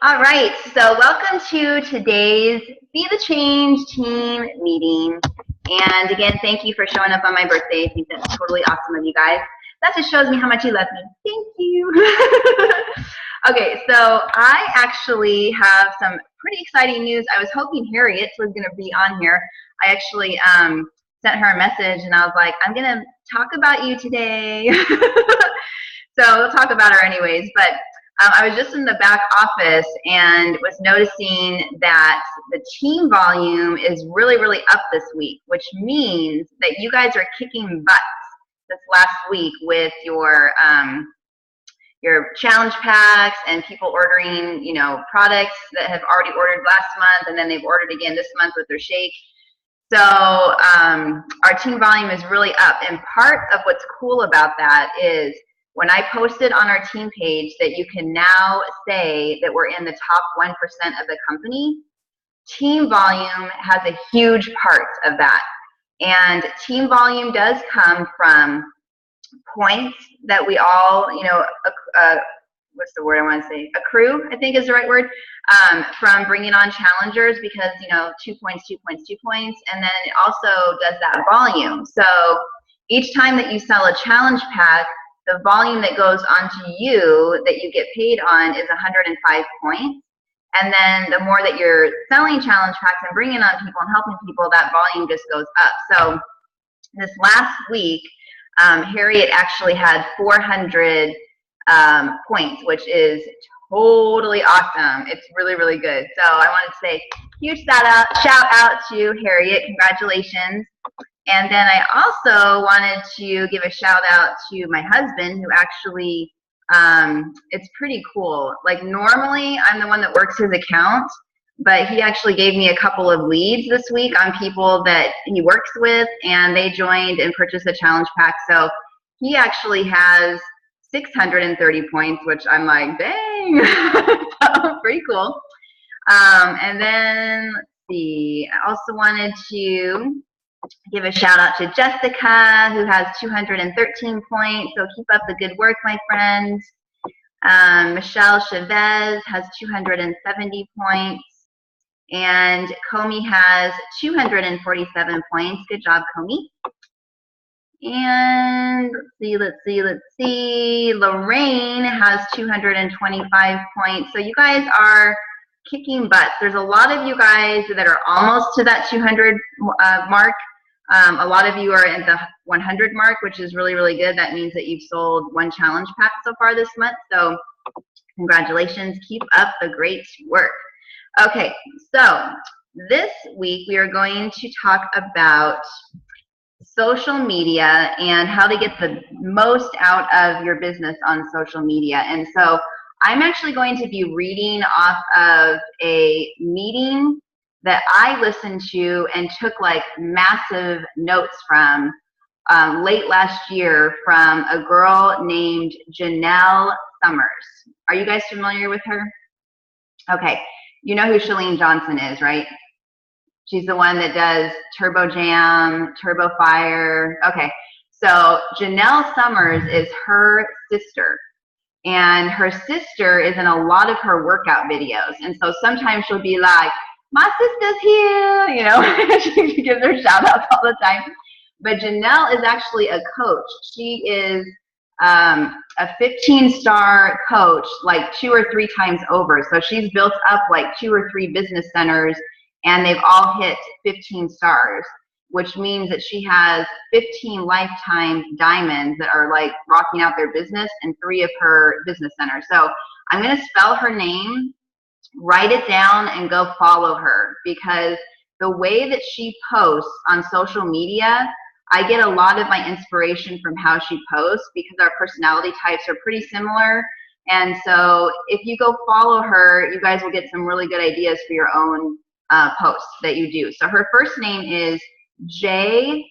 All right, so welcome to today's Be the Change team meeting. And again, thank you for showing up on my birthday. I think that's totally awesome of you guys. That just shows me how much you love me. Thank you. Okay, so I actually have some pretty exciting news. I was hoping Harriet was going to be on here. I actually sent her a message and I was like, I'm going to talk about you today. So we'll talk about her anyways. But I was just in the back office and was noticing that the team volume is really, really up this week, which means that you guys are kicking butts this last week with your challenge packs and people ordering, products that have already ordered last month and then they've ordered again this month with their shake. So our team volume is really up. And part of what's cool about that is when I posted on our team page that you can now say that we're in the top 1% of the company, team volume has a huge part of that. And team volume does come from points that we all, what's the word I want to say? Accrue, I think is the right word, from bringing on challengers because, 2 points, 2 points, 2 points. And then it also does that volume. So each time that you sell a challenge pack, the volume that goes onto you that you get paid on is 105 points. And then the more that you're selling challenge packs and bringing on people and helping people, that volume just goes up. So this last week, Harriet actually had 400 points, which is totally awesome. It's really, really good. So I wanted to say huge shout out to Harriet. Congratulations. And then I also wanted to give a shout out to my husband who actually, it's pretty cool. Like normally I'm the one that works his account, but he actually gave me a couple of leads this week on people that he works with and they joined and purchased a challenge pack. So he actually has 630 points, which I'm like, dang, so pretty cool. And then let's see, I also wanted to give a shout out to Jessica, who has 213 points. So keep up the good work, my friends. Michelle Chavez has 270 points. And Comey has 247 points. Good job, Comey. And let's see. Lorraine has 225 points. So you guys are kicking butts. There's a lot of you guys that are almost to that 200 mark. A lot of you are at the 100 mark, which is really, really good. That means that you've sold one challenge pack so far this month. So congratulations. Keep up the great work. Okay, so this week we are going to talk about social media and how to get the most out of your business on social media. And so I'm actually going to be reading off of a meeting that I listened to and took like massive notes from late last year from a girl named Janelle Summers. Are you guys familiar with her? Okay. You know who Chalene Johnson is, right? She's the one that does Turbo Jam, Turbo Fire. Okay, so Janelle Summers is her sister. And her sister is in a lot of her workout videos. And so sometimes she'll be like, my sister's here, she gives her shout outs all the time. But Janelle is actually a coach. She is a 15-star coach like 2 or 3 times over. So she's built up like 2 or 3 business centers and they've all hit 15 stars, which means that she has 15 lifetime diamonds that are like rocking out their business in 3 of her business centers. So I'm going to spell her name, write it down, and go follow her because the way that she posts on social media, I get a lot of my inspiration from how she posts because our personality types are pretty similar. And so if you go follow her, you guys will get some really good ideas for your own posts that you do. So her first name is Jennelle,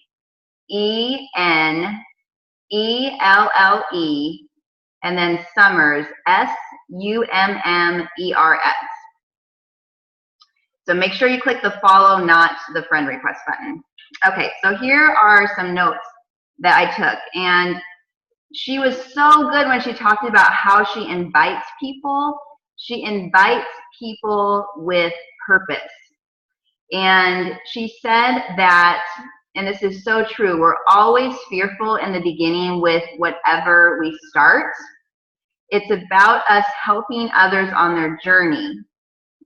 and then Summers, Summers. So make sure you click the follow, not the friend request button. Okay, so here are some notes that I took. And she was so good when she talked about how she invites people She invites people with purpose. And she said that, and this is so true, we're always fearful in the beginning with whatever we start. It's about us helping others on their journey.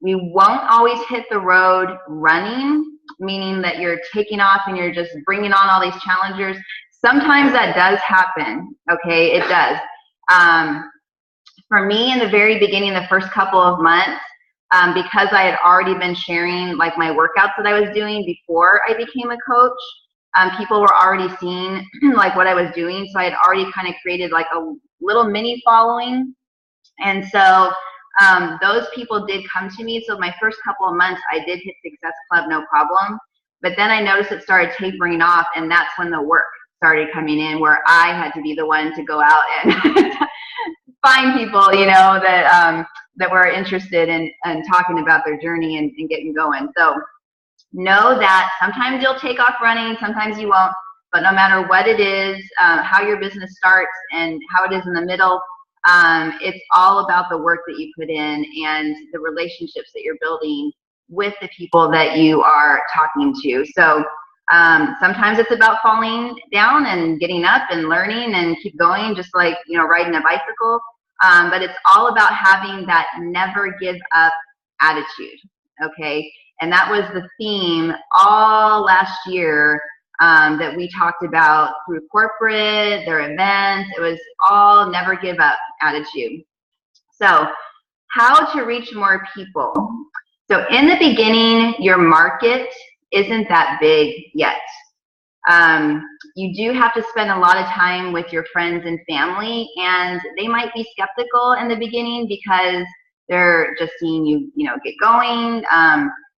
We won't always hit the road running, meaning that you're taking off and you're just bringing on all these challengers. Sometimes that does happen, okay? It does. For me, in the very beginning, the first couple of months, because I had already been sharing like my workouts that I was doing before I became a coach, people were already seeing like what I was doing. So I had already kind of created like a little mini following. And so those people did come to me. So my first couple of months, I did hit Success Club, no problem. But then I noticed it started tapering off, and that's when the work started coming in, where I had to be the one to go out and find people, you know, that were interested in talking about their journey and getting going. So know that sometimes you'll take off running, sometimes you won't, but no matter what it is, how your business starts and how it is in the middle, it's all about the work that you put in and the relationships that you're building with the people that you are talking to. So sometimes it's about falling down and getting up and learning and keep going, just like, you know, riding a bicycle. But it's all about having that never give up attitude, okay? And that was the theme all last year that we talked about through corporate, their events. It was all never give up attitude. So how to reach more people. So in the beginning, your market isn't that big yet. You do have to spend a lot of time with your friends and family, and they might be skeptical in the beginning because they're just seeing you, you know, get going.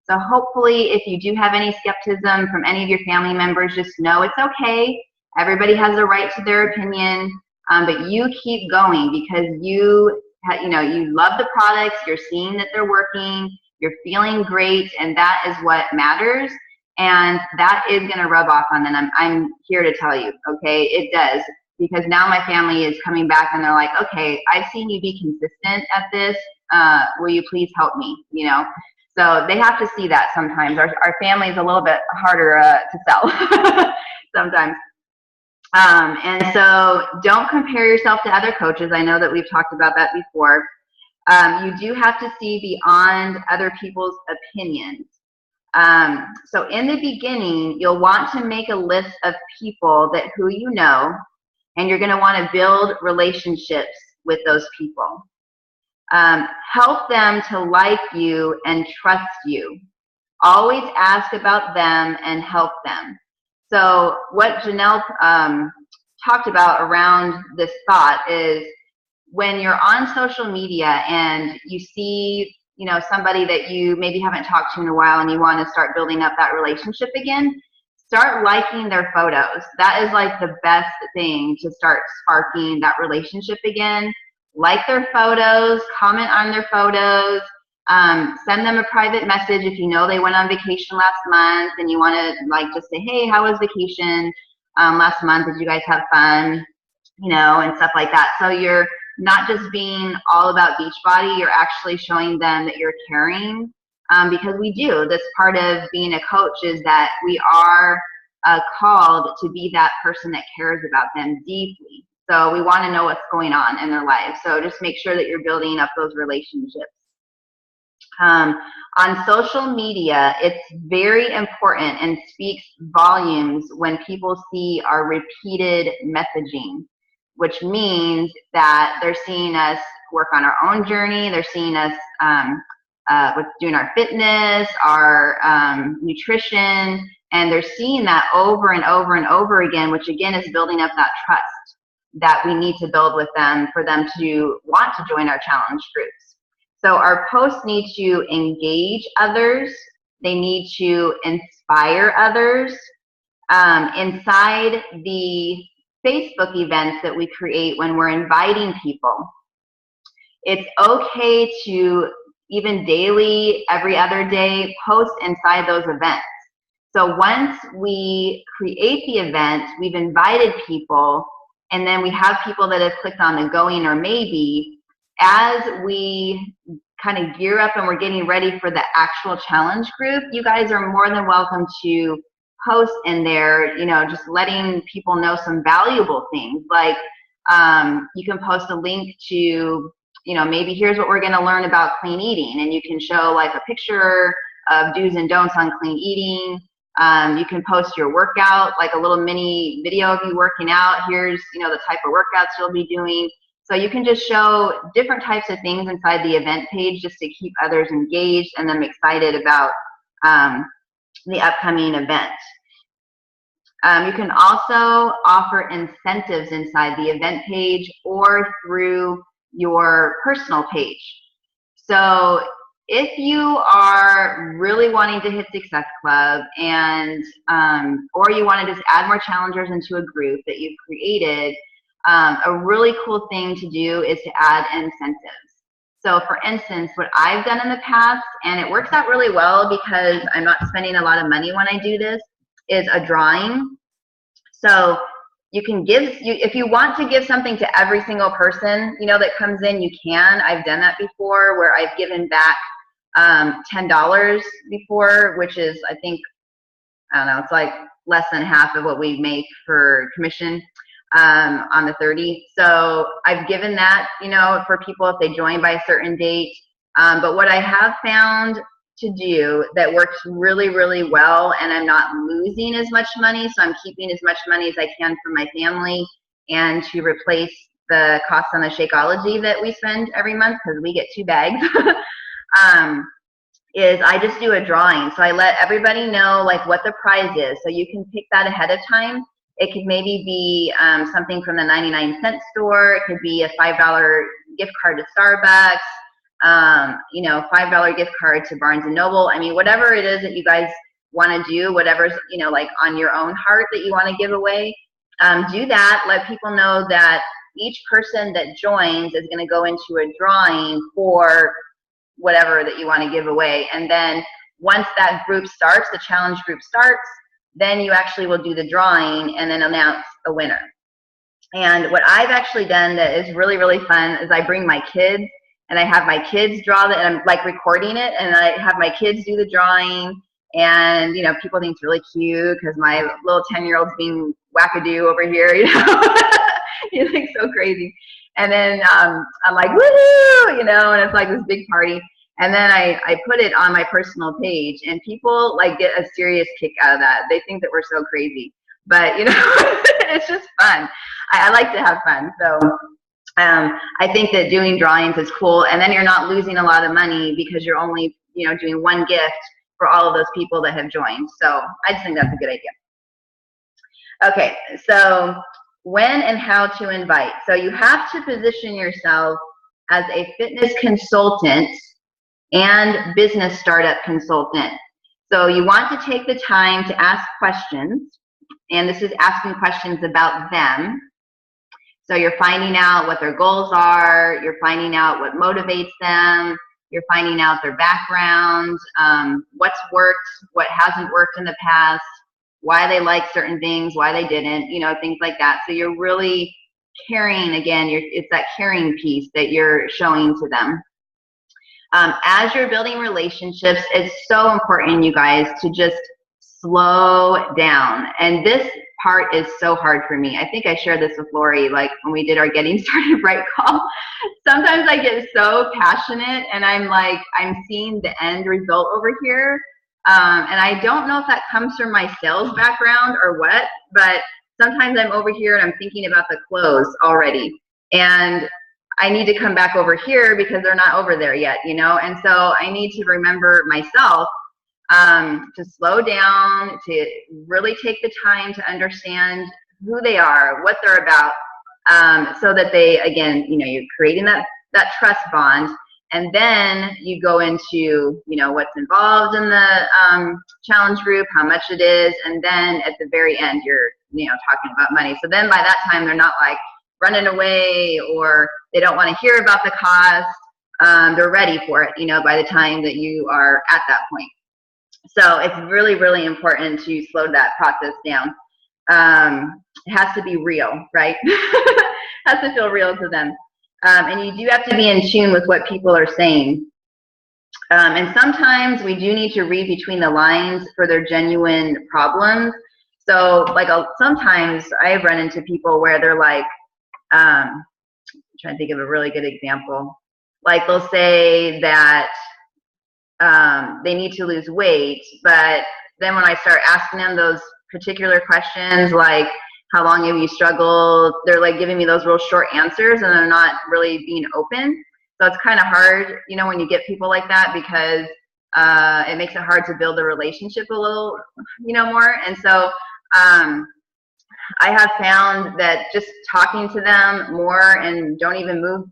So hopefully, if you do have any skepticism from any of your family members, just know it's okay. Everybody has a right to their opinion, but you keep going because you know, you love the products. You're seeing that they're working. You're feeling great, and that is what matters. And that is going to rub off on them. I'm here to tell you, okay? It does, because now my family is coming back and they're like, okay, I've seen you be consistent at this. Will you please help me? You know, so they have to see that sometimes. Our family is a little bit harder to sell sometimes. And so don't compare yourself to other coaches. I know that we've talked about that before. You do have to see beyond other people's opinions. So in the beginning, you'll want to make a list of people who you know, and you're going to want to build relationships with those people. Help them to like you and trust you. Always ask about them and help them. So what Janelle talked about around this thought is when you're on social media and you see, you know, somebody that you maybe haven't talked to in a while and you want to start building up that relationship again, start liking their photos. That is like the best thing to start sparking that relationship again. Like their photos, comment on their photos, send them a private message if you know they went on vacation last month and you want to like just say, hey, how was vacation last month? Did you guys have fun? You know, and stuff like that. So you're not just being all about Beachbody, you're actually showing them that you're caring, because we do. This part of being a coach is that we are called to be that person that cares about them deeply. So we want to know what's going on in their lives. So just make sure that you're building up those relationships. On social media, it's very important and speaks volumes when people see our repeated messaging, which means that they're seeing us work on our own journey. They're seeing us with doing our fitness, our nutrition, and they're seeing that over and over and over again, which again is building up that trust that we need to build with them for them to want to join our challenge groups. So our posts need to engage others. They need to inspire others. Inside the Facebook events that we create when we're inviting people, it's okay to even daily, every other day, post inside those events. So once we create the event, we've invited people, and then we have people that have clicked on the going or maybe. As we kind of gear up and we're getting ready for the actual challenge group, you guys are more than welcome to post in there, you know, just letting people know some valuable things. Like you can post a link to, you know, maybe here's what we're going to learn about clean eating, and you can show like a picture of do's and don'ts on clean eating. You can post your workout, like a little mini video of you working out. Here's, you know, the type of workouts you'll be doing. So you can just show different types of things inside the event page just to keep others engaged and them excited about the upcoming event. You can also offer incentives inside the event page or through your personal page. So if you are really wanting to hit Success Club and or you want to just add more challengers into a group that you've created, a really cool thing to do is to add incentives. So for instance, what I've done in the past, and it works out really well because I'm not spending a lot of money when I do this, is a drawing. So you can give, if you want to give something to every single person, you know, that comes in, you can. I've done that before where I've given back $10 before, which is, I think, I don't know, it's like less than half of what we make for commission on the 30. So I've given that, you know, for people if they join by a certain date. But what I have found to do that works really, really well, and I'm not losing as much money, so I'm keeping as much money as I can for my family and to replace the cost on the Shakeology that we spend every month because we get 2 bags, is I just do a drawing. So I let everybody know like what the prize is. So you can pick that ahead of time. It could maybe be something from the 99-cent store. It could be a $5 gift card to Starbucks, you know, $5 gift card to Barnes & Noble. I mean, whatever it is that you guys want to do, whatever's, you know, like on your own heart that you want to give away, do that. Let people know that each person that joins is going to go into a drawing for whatever that you want to give away. And then once that group starts, the challenge group starts, then you actually will do the drawing and then announce the winner. And what I've actually done that is really, really fun is I bring my kids and I have my kids draw it, and I'm like recording it, and I have my kids do the drawing, and, you know, people think it's really cute because my little 10-year-old's being wackadoo over here, you know. You think so crazy. And then I'm like, woohoo, you know, and it's like this big party. And then I put it on my personal page, and people like get a serious kick out of that. They think that we're so crazy, but you know, it's just fun. I like to have fun. So I think that doing drawings is cool, and then you're not losing a lot of money because you're only, you know, doing one gift for all of those people that have joined. So I just think that's a good idea. Okay, so when and how to invite. So you have to position yourself as a fitness consultant and business startup consultant. So you want to take the time to ask questions, and this is asking questions about them. So you're finding out what their goals are, you're finding out what motivates them, you're finding out their background, what's worked, what hasn't worked in the past, why they like certain things, why they didn't, you know, things like that. So you're really caring, again, it's that caring piece that you're showing to them. As you're building relationships, it's so important, you guys, to just slow down. And this part is so hard for me. I think I shared this with Lori, like when we did our Getting Started Right call. Sometimes I get so passionate and I'm like, I'm seeing the end result over here. And I don't know if that comes from my sales background or what, but sometimes I'm over here and I'm thinking about the close already. And I need to come back over here because they're not over there yet, you know? And so I need to remember myself to slow down, to really take the time to understand who they are, what they're about, so that they, again, you know, you're creating that trust bond. And then you go into, you know, what's involved in the challenge group, how much it is, and then at the very end, you're, you know, talking about money. So then by that time, they're not like running away or they don't want to hear about the cost. They're ready for it, you know, by the time that you are at that point. So it's really, really important to slow that process down. It has to be real, right? It has to feel real to them. And you do have to be in tune with what people are saying. And sometimes we do need to read between the lines for their genuine problems. So like sometimes I've run into people where they're like, I'm trying to think of a really good example. Like they'll say that they need to lose weight, but then when I start asking them those particular questions, like how long have you struggled, they're like giving me those real short answers and they're not really being open. So it's kind of hard, you know, when you get people like that, because it makes it hard to build a relationship a little, you know, more. And so I have found that just talking to them more, and don't even move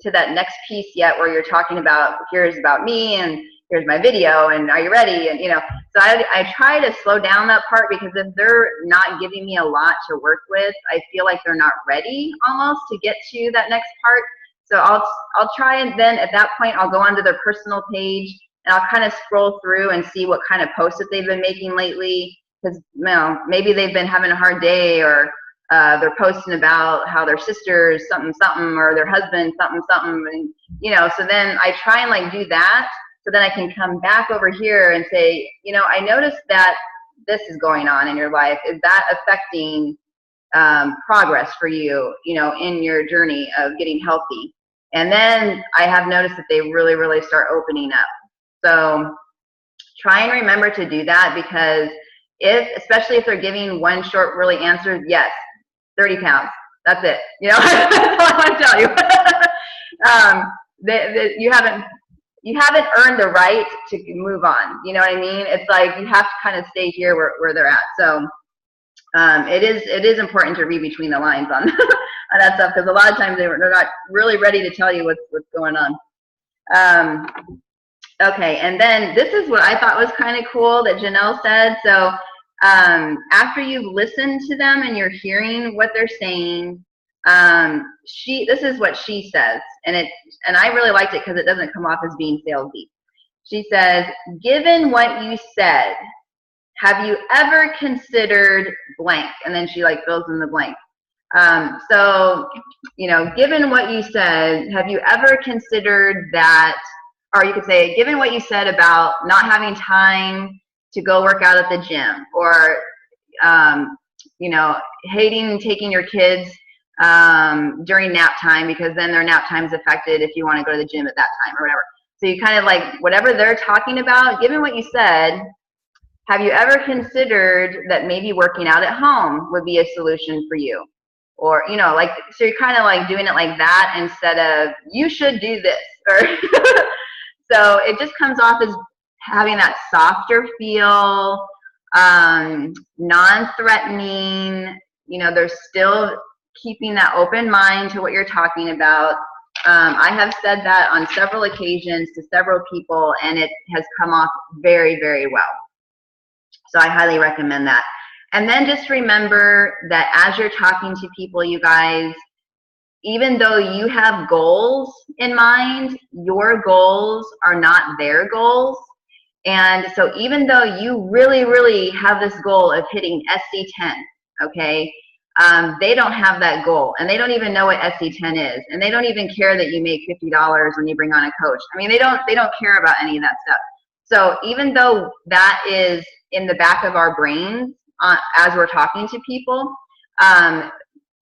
to that next piece yet where you're talking about, here's about me and here's my video and are you ready, and you know, so I try to slow down that part, because if they're not giving me a lot to work with, I feel like they're not ready almost to get to that next part. So I'll try, and then at that point I'll go onto their personal page and I'll kind of scroll through and see what kind of posts that they've been making lately, because you know, maybe they've been having a hard day, or they're posting about how their sister's something something, or their husband something something, and you know, so then I try and like do that, so then I can come back over here and say, you know, I noticed that this is going on in your life. Is that affecting progress for you, you know, in your journey of getting healthy? And then I have noticed that they really, really start opening up. So try and remember to do that, because especially if they're giving one short, really answer, yes, 30 pounds. That's it. You know, that's all I want to tell you. You haven't earned the right to move on. You know what I mean? It's like you have to kind of stay here where they're at. So it is important to read between the lines on on that stuff, because a lot of times they're not really ready to tell you what's going on. Okay, and then this is what I thought was kind of cool that Janelle said. So after you've listened to them and you're hearing what they're saying, this is what she says, and I really liked it because it doesn't come off as being salesy. She says, given what you said, have you ever considered blank? And then she like fills in the blank. So, you know, given what you said, have you ever considered that, or you could say, given what you said about not having time to go work out at the gym, or, you know, hating taking your kids during nap time, because then their nap time is affected if you want to go to the gym at that time or whatever. So you kind of like, whatever they're talking about, given what you said, have you ever considered that maybe working out at home would be a solution for you? Or, you know, like, so you're kind of like doing it like that instead of, you should do this. Or so it just comes off as having that softer feel, non-threatening, you know, they're still keeping that open mind to what you're talking about. I have said that on several occasions to several people, and it has come off very, very well. So I highly recommend that. And then just remember that as you're talking to people, you guys, even though you have goals in mind, your goals are not their goals. And so even though you really, really have this goal of hitting SC10, okay, they don't have that goal, and they don't even know what SC10 is, and they don't even care that you make $50 when you bring on a coach. I mean, they don't care about any of that stuff. So even though that is in the back of our brains as we're talking to people,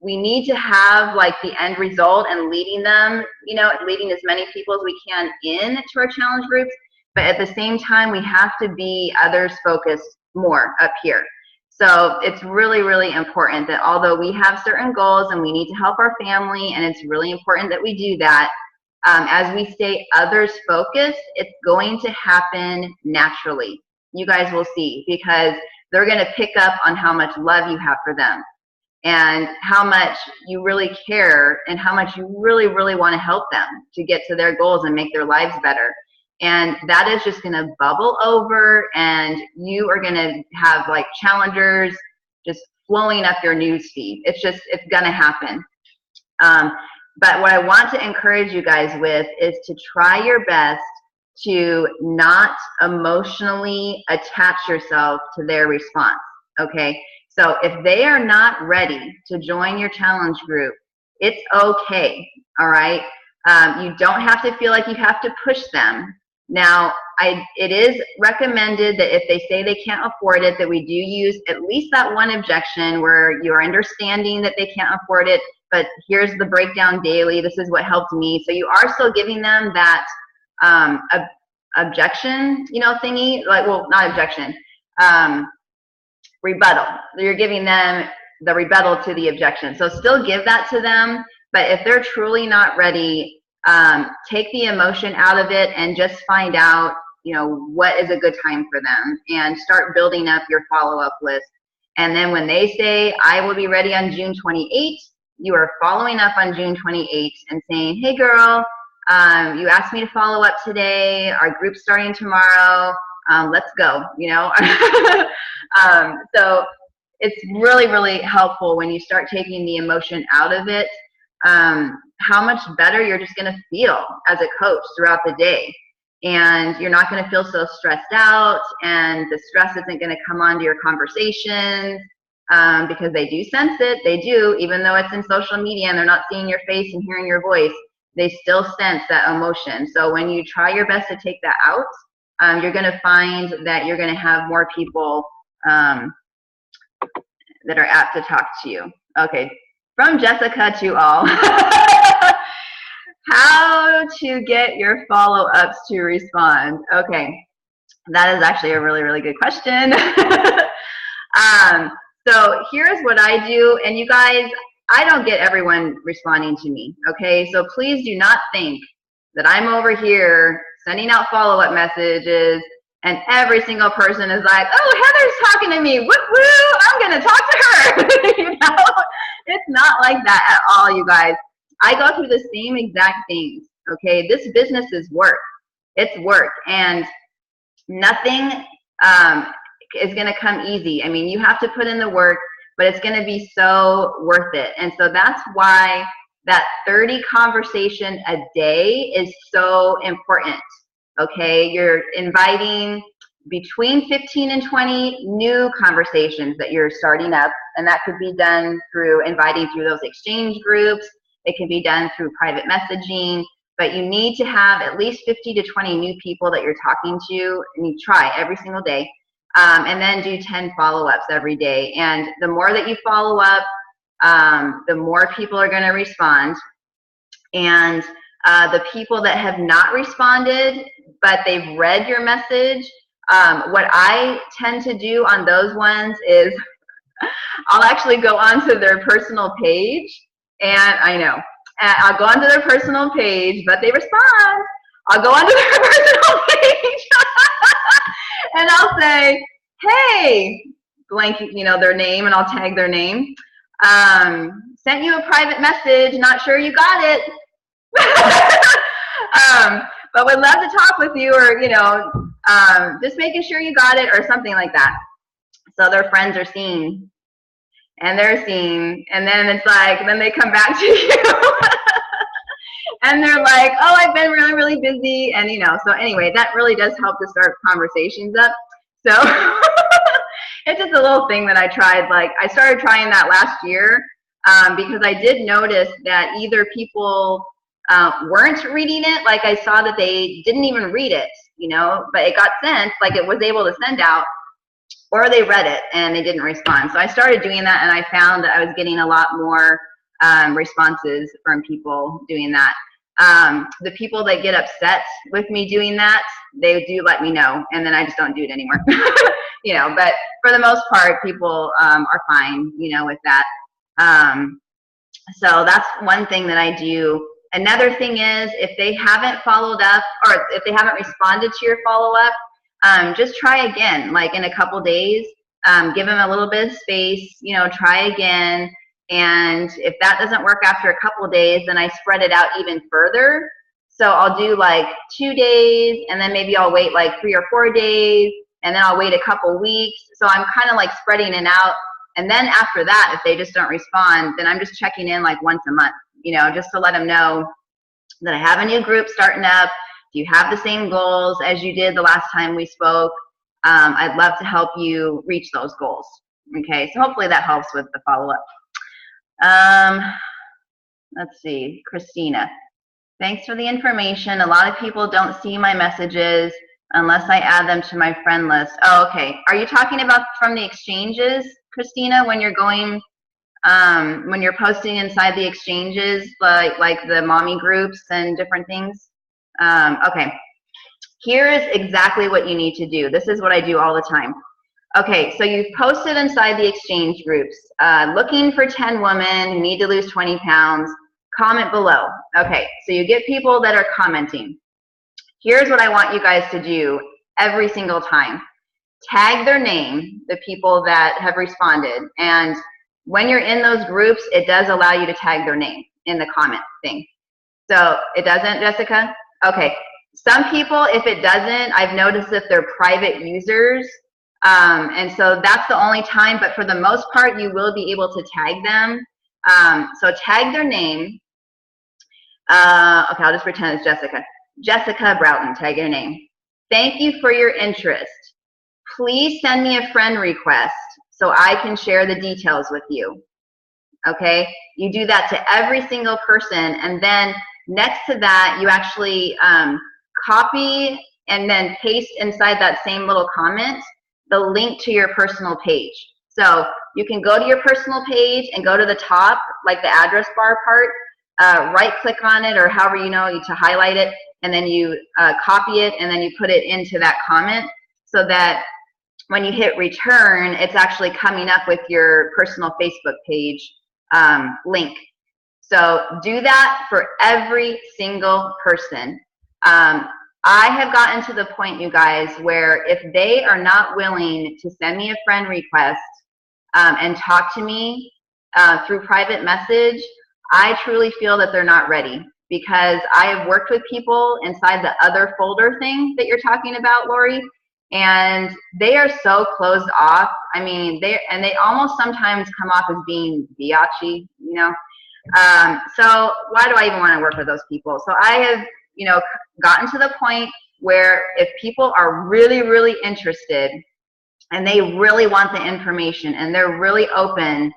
we need to have like the end result and leading them, you know, leading as many people as we can into our challenge groups. But at the same time, we have to be others focused more up here. So it's really, really important that although we have certain goals and we need to help our family, and it's really important that we do that, as we stay others focused, it's going to happen naturally. You guys will see, because they're going to pick up on how much love you have for them, and how much you really care, and how much you really, really want to help them to get to their goals and make their lives better. And that is just going to bubble over, and you are going to have like challengers just flowing up your news feed. It's going to happen. But what I want to encourage you guys with is to try your best to not emotionally attach yourself to their response, okay? So if they are not ready to join your challenge group, it's okay, all right? You don't have to feel like you have to push them, Now, it is recommended that if they say they can't afford it, that we do use at least that one objection where you are understanding that they can't afford it, but here's the breakdown daily. This is what helped me. So you are still giving them that objection, you know, thingy, like, well, not objection, rebuttal. You're giving them the rebuttal to the objection. So still give that to them, but if they're truly not ready, take the emotion out of it and just find out, you know, what is a good time for them, and start building up your follow-up list. And then when they say, I will be ready on June 28th, you are following up on June 28th and saying, hey girl, you asked me to follow up today. Our group's starting tomorrow. Let's go, you know. So it's really, really helpful when you start taking the emotion out of it, how much better you're just going to feel as a coach throughout the day. And you're not going to feel so stressed out, and the stress isn't going to come onto your conversations, because they do sense it. They do, even though it's in social media and they're not seeing your face and hearing your voice, they still sense that emotion. So when you try your best to take that out, you're going to find that you're going to have more people that are apt to talk to you. Okay, from Jessica to all. How to get your follow-ups to respond. Okay, that is actually a really, really good question. So here's what I do, and you guys, I don't get everyone responding to me, okay? So please do not think that I'm over here sending out follow-up messages and every single person is like, oh, Heather's talking to me, woo, I'm gonna talk to her. You know, it's not like that at all, you guys. I go through the same exact things, okay? This business is work. It's work, and nothing is going to come easy. I mean, you have to put in the work, but it's going to be so worth it. And so that's why that 30 conversation a day is so important, okay? You're inviting between 15 and 20 new conversations that you're starting up, and that could be done through inviting through those exchange groups. It can be done through private messaging, but you need to have at least 50 to 20 new people that you're talking to, and you try every single day, and then do 10 follow-ups every day. And the more that you follow up, the more people are going to respond. And the people that have not responded, but they've read your message, what I tend to do on those ones is I'll actually go onto their personal page, and I know, I'll go onto their personal page, but they respond. I'll go onto their personal page and I'll say, hey, blank, you know, their name, and I'll tag their name. Sent you a private message, not sure you got it. But would love to talk with you, or, you know, just making sure you got it, or something like that. So their friends are seeing, and they're seeing, and then it's like, then they come back to you. And they're like, oh, I've been really, really busy. And, you know, so anyway, that really does help to start conversations up. So it's just a little thing that I tried. Like, I started trying that last year, because I did notice that either people weren't reading it, like I saw that they didn't even read it, you know, but it got sent, like it was able to send out, or they read it and they didn't respond. So I started doing that, and I found that I was getting a lot more responses from people doing that. The people that get upset with me doing that, they do let me know, and then I just don't do it anymore. You know, but for the most part, people are fine, you know, with that. So that's one thing that I do. Another thing is, if they haven't followed up, or if they haven't responded to your follow-up, just try again, like in a couple days. Give them a little bit of space, you know, try again. And if that doesn't work after a couple of days, then I spread it out even further. So I'll do like 2 days, and then maybe I'll wait like 3 or 4 days, and then I'll wait a couple weeks. So I'm kind of like spreading it out. And then after that, if they just don't respond, then I'm just checking in like once a month, you know, just to let them know that I have a new group starting up. Do you have the same goals as you did the last time we spoke? I'd love to help you reach those goals. Okay, so hopefully that helps with the follow-up. Let's see, Christina. Thanks for the information. A lot of people don't see my messages unless I add them to my friend list. Oh, okay. Are you talking about from the exchanges, Christina, when you're going, when you're posting inside the exchanges, like the mommy groups and different things? Okay. Here is exactly what you need to do. This is what I do all the time. Okay, so you've posted inside the exchange groups, looking for 10 women who need to lose 20 pounds, comment below. Okay, so you get people that are commenting. Here's what I want you guys to do every single time. Tag their name, the people that have responded, and when you're in those groups, it does allow you to tag their name in the comment thing. So it doesn't, Jessica? Okay, some people, if it doesn't, I've noticed if they're private users, and so that's the only time, but for the most part, you will be able to tag them. So tag their name. Okay, I'll just pretend it's Jessica. Jessica Broughton, tag your name. Thank you for your interest. Please send me a friend request so I can share the details with you. Okay, you do that to every single person, and then next to that, you actually copy and then paste inside that same little comment the link to your personal page. So you can go to your personal page and go to the top, like the address bar part, right click on it, or however you know to highlight it, and then you copy it, and then you put it into that comment so that when you hit return, it's actually coming up with your personal Facebook page link. So do that for every single person. I have gotten to the point, you guys, where if they are not willing to send me a friend request and talk to me through private message, I truly feel that they're not ready, because I have worked with people inside the other folder thing that you're talking about, Lori, and they are so closed off. I mean, they almost sometimes come off as being biatchy, you know. So why do I even want to work with those people? So I have, you know, gotten to the point where if people are really, really interested and they really want the information and they're really open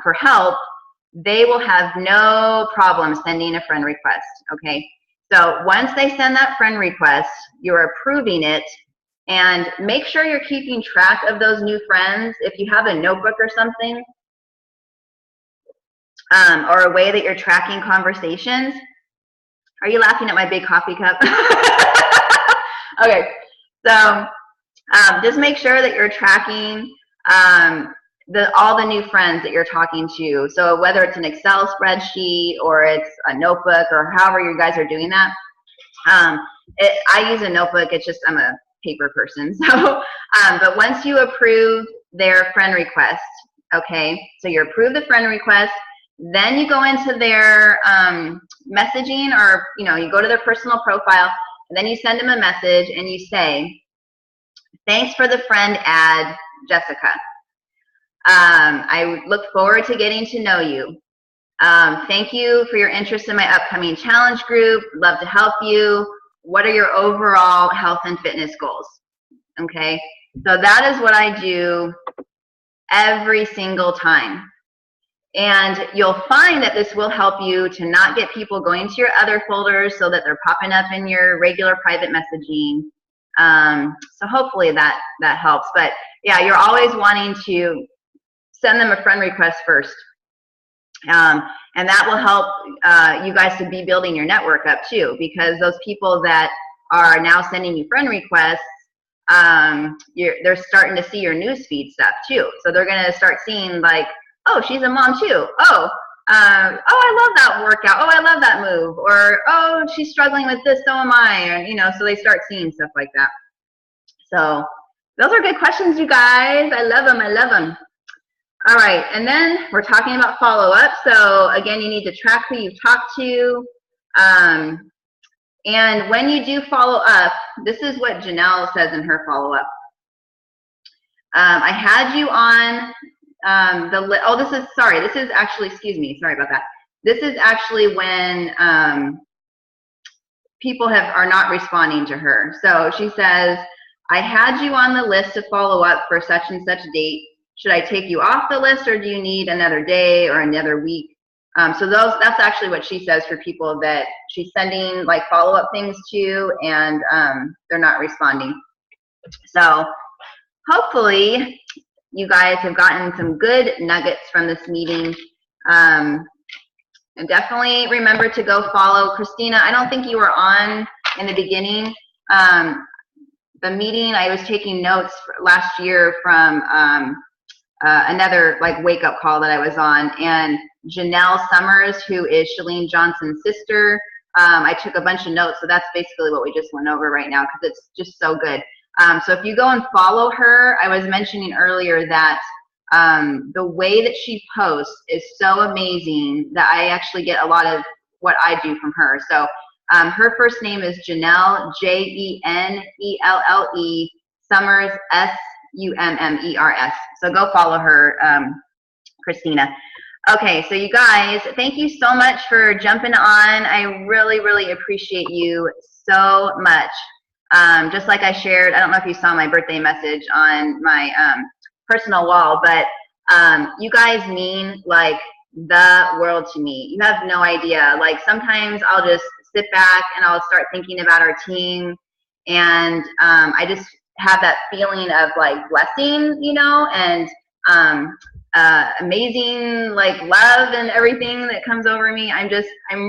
for help, they will have no problem sending a friend request, okay? So once they send that friend request, you're approving it, and make sure you're keeping track of those new friends. If you have a notebook or something, or a way that you're tracking conversations. Are you laughing at my big coffee cup? Okay, so just make sure that you're tracking all the new friends that you're talking to. So whether it's an Excel spreadsheet or it's a notebook or however you guys are doing that. I use a notebook. It's just I'm a paper person. So, but once you approve their friend request, okay, so you approve the friend request, then you go into their messaging, or you know, you go to their personal profile, and then you send them a message and you say, thanks for the friend ad, Jessica. I look forward to getting to know you. Thank you for your interest in my upcoming challenge group. Love to help you. What are your overall health and fitness goals? Okay, so that is what I do every single time. And you'll find that this will help you to not get people going to your other folders so that they're popping up in your regular private messaging. So hopefully that helps. But yeah, you're always wanting to send them a friend request first. And that will help you guys to be building your network up too, because those people that are now sending you friend requests, they're starting to see your newsfeed stuff too. So they're going to start seeing like, oh, she's a mom too. Oh, I love that workout. Oh, I love that move. Or, oh, she's struggling with this, so am I. And, you know, so they start seeing stuff like that. So those are good questions, you guys. I love them. I love them. All right, and then we're talking about follow-up. So again, you need to track who you've talked to. And when you do follow up, this is what Janelle says in her follow-up. I had you on this is actually, excuse me, sorry about that. This is actually when people are not responding to her. So she says, I had you on the list to follow up for such and such date. Should I take you off the list, or do you need another day or another week? So that's actually what she says for people that she's sending like follow-up things to, and they're not responding. So hopefully you guys have gotten some good nuggets from this meeting. And definitely remember to go follow Christina. I don't think you were on in the beginning. The meeting, I was taking notes last year from another like wake up call that I was on, and Janelle Summers, who is Shalene Johnson's sister, I took a bunch of notes, so that's basically what we just went over right now because it's just so good. So if you go and follow her, I was mentioning earlier that the way that she posts is so amazing that I actually get a lot of what I do from her. So her first name is Janelle, Jenelle, Summers, Summers. So go follow her, Christina. Okay, so you guys, thank you so much for jumping on. I really, really appreciate you so much. Just like I shared, I don't know if you saw my birthday message on my personal wall, but you guys mean like the world to me. You have no idea. Like sometimes I'll just sit back and I'll start thinking about our team, and I just have that feeling of like blessing, you know, and amazing like love and everything that comes over me. I'm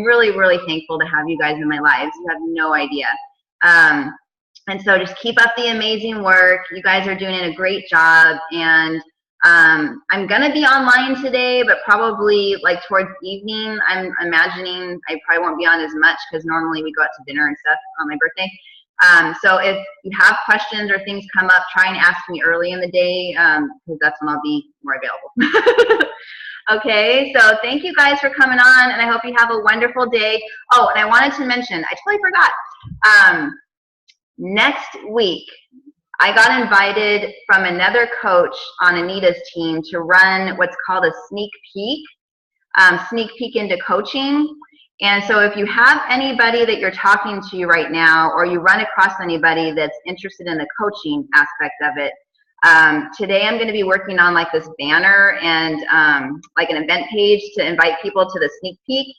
really, really thankful to have you guys in my lives. You have no idea. And so just keep up the amazing work. You guys are doing a great job. And I'm going to be online today, but probably like towards evening. I'm imagining I probably won't be on as much because normally we go out to dinner and stuff on my birthday. So if you have questions or things come up, try and ask me early in the day because that's when I'll be more available. Okay, so thank you guys for coming on, and I hope you have a wonderful day. Oh, and I wanted to mention, I totally forgot. Next week, I got invited from another coach on Anita's team to run what's called a sneak peek into coaching. And so if you have anybody that you're talking to right now, or you run across anybody that's interested in the coaching aspect of it, today I'm going to be working on like this banner and like an event page to invite people to the sneak peek.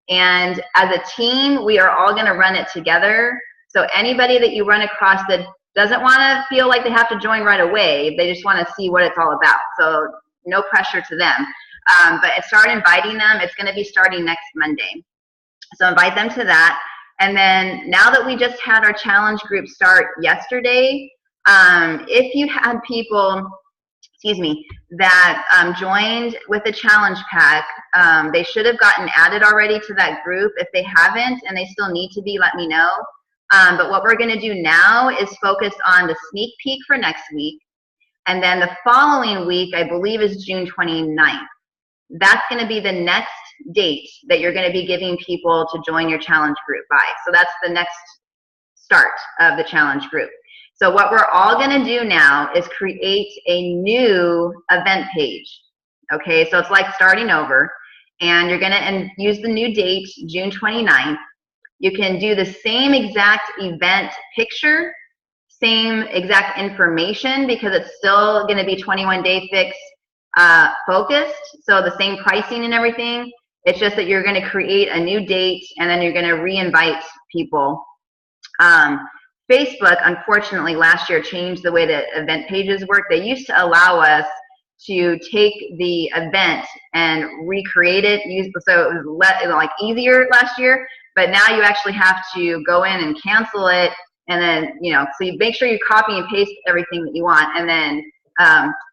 And as a team, we are all going to run it together. So anybody that you run across that doesn't want to feel like they have to join right away, they just want to see what it's all about. So no pressure to them. But start inviting them. It's going to be starting next Monday. So invite them to that. And then now that we just had our challenge group start yesterday, if you had people, that joined with the challenge pack, they should have gotten added already to that group. If they haven't and they still need to be, let me know. But what we're going to do now is focus on the sneak peek for next week. And then the following week, I believe, is June 29th. That's going to be the next date that you're going to be giving people to join your challenge group by. So that's the next start of the challenge group. So what we're all going to do now is create a new event page. Okay, so it's like starting over. And you're going to use the new date, June 29th. You can do the same exact event picture, same exact information, because it's still going to be 21-day fix focused. So the same pricing and everything. It's just that you're going to create a new date and then you're going to re-invite people. Facebook, unfortunately, last year changed the way that event pages work. They used to allow us to take the event and recreate it. So it was like easier last year. But now you actually have to go in and cancel it, and then, you know, so you make sure you copy and paste everything that you want, and then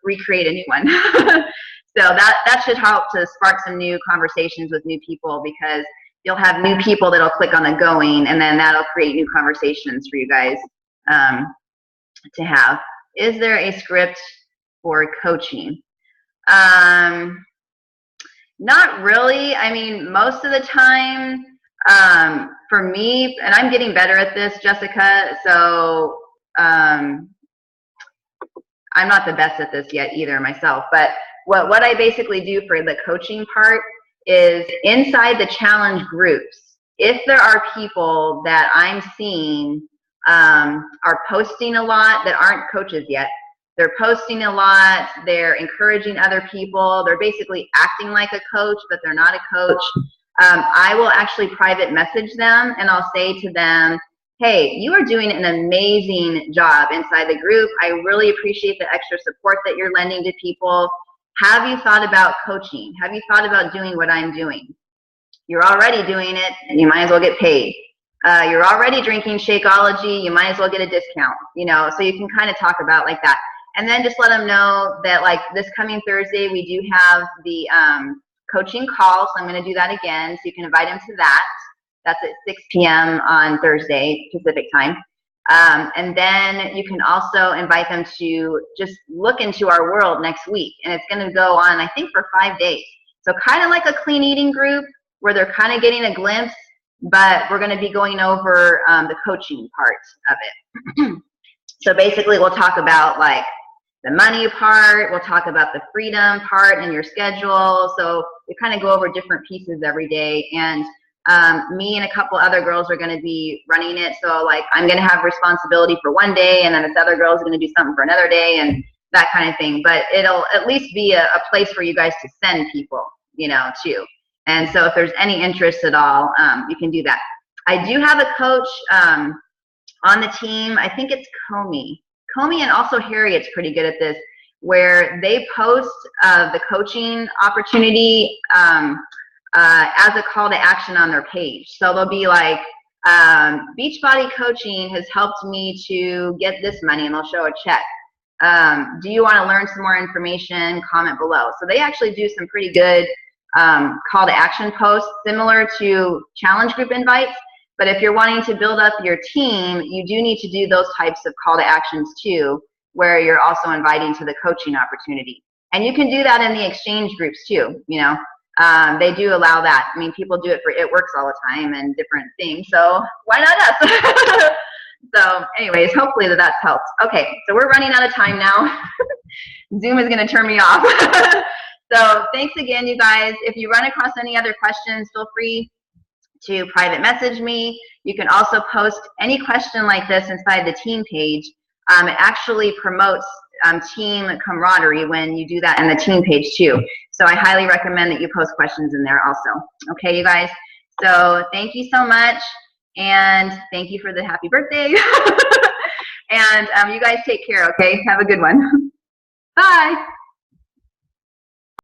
recreate a new one. So that should help to spark some new conversations with new people, because you'll have new people that'll click on the going, and then that'll create new conversations for you guys to have. Is there a script for coaching? Not really. I mean, most of the time, for me, and I'm getting better at this, Jessica, so I'm not the best at this yet either myself, but what I basically do for the coaching part is inside the challenge groups, if there are people that I'm seeing are posting a lot that aren't coaches yet, They're posting a lot. They're encouraging other people. They're basically acting like a coach, but they're not a coach. I will actually private message them, and I'll say to them, hey, you are doing an amazing job inside the group. I really appreciate the extra support that you're lending to people. Have you thought about coaching? Have you thought about doing what I'm doing? You're already doing it, and you might as well get paid. You're already drinking Shakeology, you might as well get a discount, you know, so you can kind of talk about like that. And then just let them know that like this coming Thursday, we do have the coaching call, so I'm going to do that again, so you can invite them to that. That's at 6 p.m. on Thursday, Pacific time. And then you can also invite them to just look into our world next week. And it's going to go on, I think, for 5 days. So kind of like a clean eating group where they're kind of getting a glimpse, but we're going to be going over the coaching part of it. So basically, we'll talk about like the money part, we'll talk about the freedom part and your schedule. So we kind of go over different pieces every day. And me and a couple other girls are going to be running it. So like I'm going to have responsibility for one day, and then this other girl is going to do something for another day, and that kind of thing. But it'll at least be a place for you guys to send people, you know, too. And so if there's any interest at all, you can do that. I do have a coach on the team. I think it's Comey and also Harriet's pretty good at this, where they post the coaching opportunity as a call to action on their page. So they'll be like, Beachbody coaching has helped me to get this money, and they'll show a check. Do you want to learn some more information? Comment below. So they actually do some pretty good call to action posts, similar to challenge group invites. But if you're wanting to build up your team, you do need to do those types of call to actions too, where you're also inviting to the coaching opportunity. And you can do that in the exchange groups too, you know. They do allow that. I mean, people do it for It Works all the time and different things. So why not us? So anyways, hopefully that's helped. Okay, so we're running out of time now. Zoom is going to turn me off. So thanks again, you guys. If you run across any other questions, feel free to private message me. You can also post any question like this inside the team page. It actually promotes team camaraderie when you do that in the team page too. So I highly recommend that you post questions in there also. Okay, you guys. So thank you so much, and thank you for the happy birthday. And you guys take care, okay? Have a good one. Bye.